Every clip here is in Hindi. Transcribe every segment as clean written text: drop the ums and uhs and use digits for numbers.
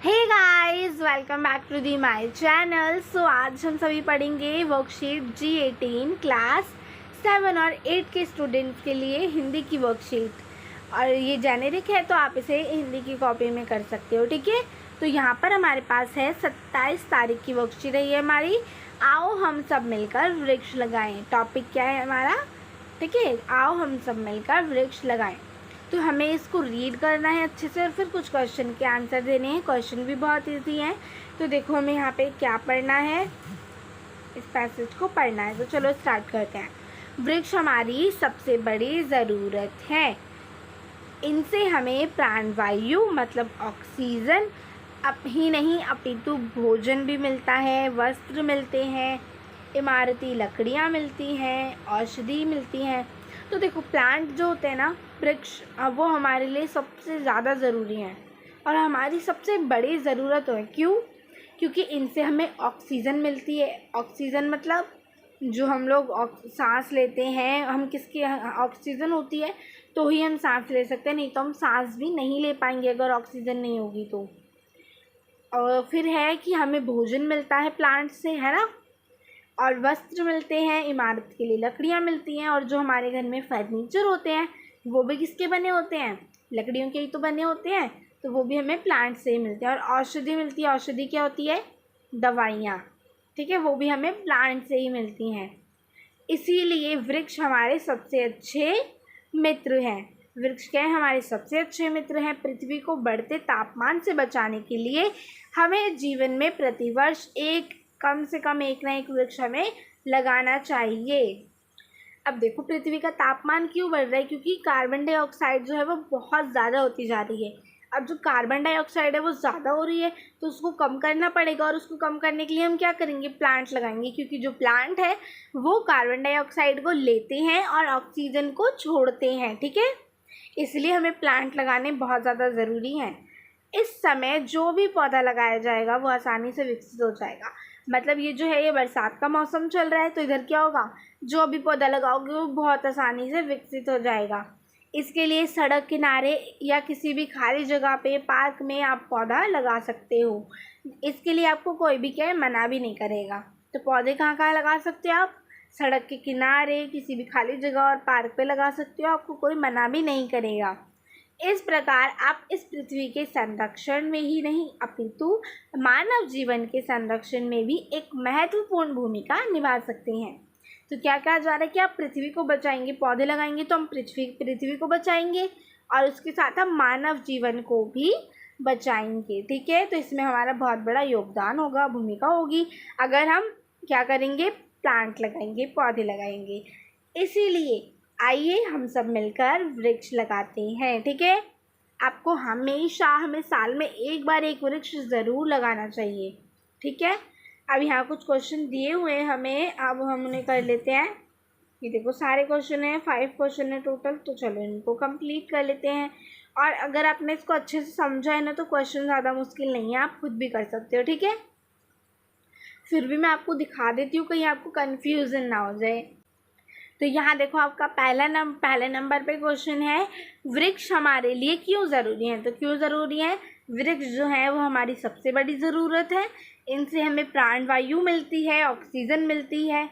Hey guys, welcome back to the my channel. So आज हम सभी पढ़ेंगे वर्कशीट G18 क्लास 7 और 8 के स्टूडेंट्स के लिए हिंदी की वर्कशीट। और ये जेनेरिक है तो आप इसे हिंदी की कॉपी में कर सकते हो, ठीक है। तो यहाँ पर हमारे पास है 27 तारीख की वर्कशीट है ये हमारी। आओ हम सब मिलकर वृक्ष लगाएं। टॉपिक क्या है हमारा, ठीक है। आओ हम सब मिलकर वृक्ष लगाएं। तो हमें इसको रीड करना है अच्छे से और फिर कुछ क्वेश्चन के आंसर देने हैं। क्वेश्चन भी बहुत इजी हैं। तो देखो हमें यहाँ पे क्या पढ़ना है, इस पैसेज को पढ़ना है। तो चलो स्टार्ट करते हैं। वृक्ष हमारी सबसे बड़ी ज़रूरत है। इनसे हमें प्राणवायु मतलब ऑक्सीजन ही नहीं अपितु भोजन भी मिलता है, वस्त्र मिलते हैं, इमारती लकड़ियाँ मिलती हैं, औषधि मिलती हैं। तो देखो प्लांट जो होते हैं ना, वृक्ष, वो हमारे लिए सबसे ज़्यादा ज़रूरी हैं और हमारी सबसे बड़ी ज़रूरत है। क्यों? क्योंकि इनसे हमें ऑक्सीजन मिलती है। ऑक्सीजन मतलब जो हम लोग सांस लेते हैं, हम किसकी ऑक्सीजन होती है तो ही हम सांस ले सकते हैं, नहीं तो हम सांस भी नहीं ले पाएंगे अगर ऑक्सीजन नहीं होगी तो। और फिर है कि हमें भोजन मिलता है प्लांट से, है ना, और वस्त्र मिलते हैं, इमारत के लिए लकड़ियाँ मिलती हैं, और जो हमारे घर में फर्नीचर होते हैं वो भी किसके बने होते हैं? लकड़ियों के ही तो बने होते हैं। तो वो भी हमें प्लांट से ही मिलते हैं। और औषधि मिलती है। औषधि क्या होती है? दवाइयाँ, ठीक है, वो भी हमें प्लांट से ही मिलती हैं। इसीलिए वृक्ष हमारे सबसे अच्छे मित्र हैं। वृक्ष क्या है? हमारे सबसे अच्छे मित्र हैं। पृथ्वी को बढ़ते तापमान से बचाने के लिए हमें जीवन में प्रतिवर्ष कम से कम एक ना एक वृक्ष हमें लगाना चाहिए। अब देखो पृथ्वी का तापमान क्यों बढ़ रहा है? क्योंकि कार्बन डाइऑक्साइड जो है वो बहुत ज़्यादा होती जा रही है। अब जो कार्बन डाइऑक्साइड है वो ज़्यादा हो रही है तो उसको कम करना पड़ेगा, और उसको कम करने के लिए हम क्या करेंगे? प्लांट लगाएंगे। क्योंकि जो प्लांट है वो कार्बन डाइऑक्साइड को लेते हैं और ऑक्सीजन को छोड़ते हैं, ठीक है। इसलिए हमें प्लांट लगाने बहुत ज़्यादा ज़रूरी हैं। इस समय जो भी पौधा लगाया जाएगा वो आसानी से विकसित हो जाएगा। मतलब ये जो है, ये बरसात का मौसम चल रहा है तो इधर क्या होगा, जो भी पौधा लगाओगे वो बहुत आसानी से विकसित हो जाएगा। इसके लिए सड़क किनारे या किसी भी खाली जगह पे, पार्क में आप पौधा लगा सकते हो। इसके लिए आपको कोई भी क्या है, मना भी नहीं करेगा। तो पौधे कहाँ कहाँ लगा सकते हो आप? सड़क के किनारे, किसी भी खाली जगह और पार्क पे लगा सकते हो। आपको कोई मना भी नहीं करेगा। इस प्रकार आप इस पृथ्वी के संरक्षण में ही नहीं अपितु मानव जीवन के संरक्षण में भी एक महत्वपूर्ण भूमिका निभा सकते हैं। तो क्या कहा जा रहा है कि आप पृथ्वी को बचाएंगे, पौधे लगाएंगे तो हम पृथ्वी को बचाएंगे और उसके साथ हम मानव जीवन को भी बचाएंगे, ठीक है। तो इसमें हमारा बहुत बड़ा योगदान होगा, भूमिका होगी, अगर हम क्या करेंगे? प्लांट लगाएंगे, पौधे लगाएंगे। इसीलिए आइए हम सब मिलकर वृक्ष लगाते हैं, ठीक है। आपको हमेशा हमें साल में एक बार एक वृक्ष ज़रूर लगाना चाहिए, ठीक है। अब यहाँ कुछ क्वेश्चन दिए हुए हैं हमें, अब हम उन्हें कर लेते हैं। ये देखो सारे क्वेश्चन हैं, 5 क्वेश्चन है टोटल। तो चलो इनको कंप्लीट कर लेते हैं। और अगर आपने इसको अच्छे से समझा है ना तो क्वेश्चन ज़्यादा मुश्किल नहीं है, आप खुद भी कर सकते हो, ठीक है। फिर भी मैं आपको दिखा देती हूँ, कहीं आपको कन्फ्यूज़न ना हो जाए। तो यहाँ देखो आपका पहले नंबर पे क्वेश्चन है, वृक्ष हमारे लिए क्यों ज़रूरी है? तो क्यों ज़रूरी है? वृक्ष जो है वो हमारी सबसे बड़ी ज़रूरत है। इनसे हमें प्राणवायु मिलती है, ऑक्सीजन मिलती है,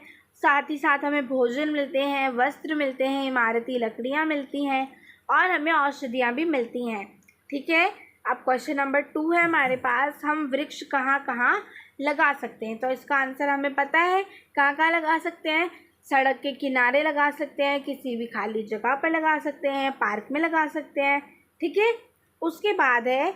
साथ ही साथ हमें भोजन मिलते हैं, वस्त्र मिलते हैं, इमारती लकड़ियाँ मिलती हैं और हमें औषधियाँ भी मिलती हैं, ठीक है। अब क्वेश्चन नंबर 2 है हमारे पास, हम वृक्ष कहाँ कहाँ लगा सकते हैं? तो इसका आंसर हमें पता है, कहाँ कहाँ लगा सकते हैं। सड़क के किनारे लगा सकते हैं, किसी भी खाली जगह पर लगा सकते हैं, पार्क में लगा सकते हैं, ठीक है। उसके बाद है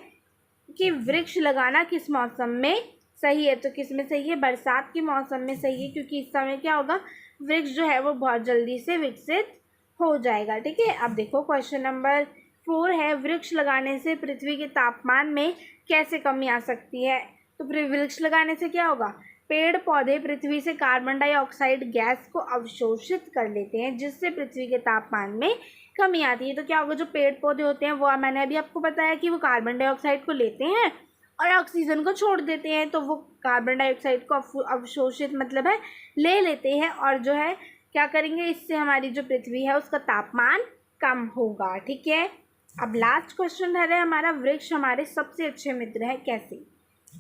कि वृक्ष लगाना किस मौसम में सही है? तो किस में सही है? बरसात के मौसम में सही है, क्योंकि इस समय क्या होगा, वृक्ष जो है वो बहुत जल्दी से विकसित हो जाएगा, ठीक है। अब देखो क्वेश्चन नंबर 4 है, वृक्ष लगाने से पृथ्वी के तापमान में कैसे कमी आ सकती है? तो वृक्ष लगाने से क्या होगा? पेड़ पौधे पृथ्वी से कार्बन डाइऑक्साइड गैस को अवशोषित कर लेते हैं, जिससे पृथ्वी के तापमान में कमी आती है। तो क्या होगा, जो पेड़ पौधे होते हैं वो, मैंने अभी आपको बताया कि वो कार्बन डाइऑक्साइड को लेते हैं और ऑक्सीजन को छोड़ देते हैं। तो वो कार्बन डाइऑक्साइड को अवशोषित मतलब है ले लेते हैं, और जो है क्या करेंगे, इससे हमारी जो पृथ्वी है उसका तापमान कम होगा, ठीक है। अब लास्ट क्वेश्चन रह रहा है हमारा, वृक्ष हमारे सबसे अच्छे मित्र है कैसे।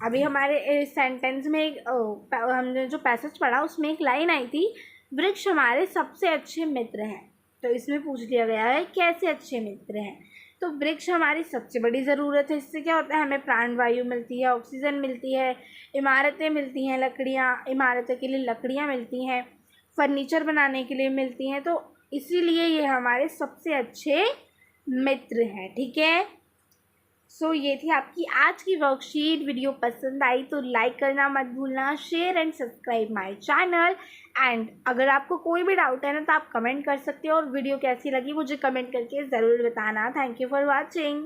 अभी हमारे सेंटेंस में एक हमने जो पैसेज पढ़ा उसमें एक लाइन आई थी, वृक्ष हमारे सबसे अच्छे मित्र हैं। तो इसमें पूछ दिया गया है कैसे अच्छे मित्र हैं। तो वृक्ष हमारी सबसे बड़ी ज़रूरत है। इससे क्या होता है, हमें प्राणवायु मिलती है, ऑक्सीजन मिलती है, इमारतें मिलती हैं, लकड़ियाँ, इमारतों के लिए लकड़ियाँ मिलती हैं, फर्नीचर बनाने के लिए मिलती हैं। तो इसीलिए ये हमारे सबसे अच्छे मित्र हैं। ठीक है, सो ये थी आपकी आज की वर्कशीट। वीडियो पसंद आई तो लाइक करना मत भूलना, share and subscribe my channel. And अगर आपको कोई भी डाउट है ना तो आप कमेंट कर सकते हो, और वीडियो कैसी लगी मुझे कमेंट करके ज़रूर बताना। Thank you for watching.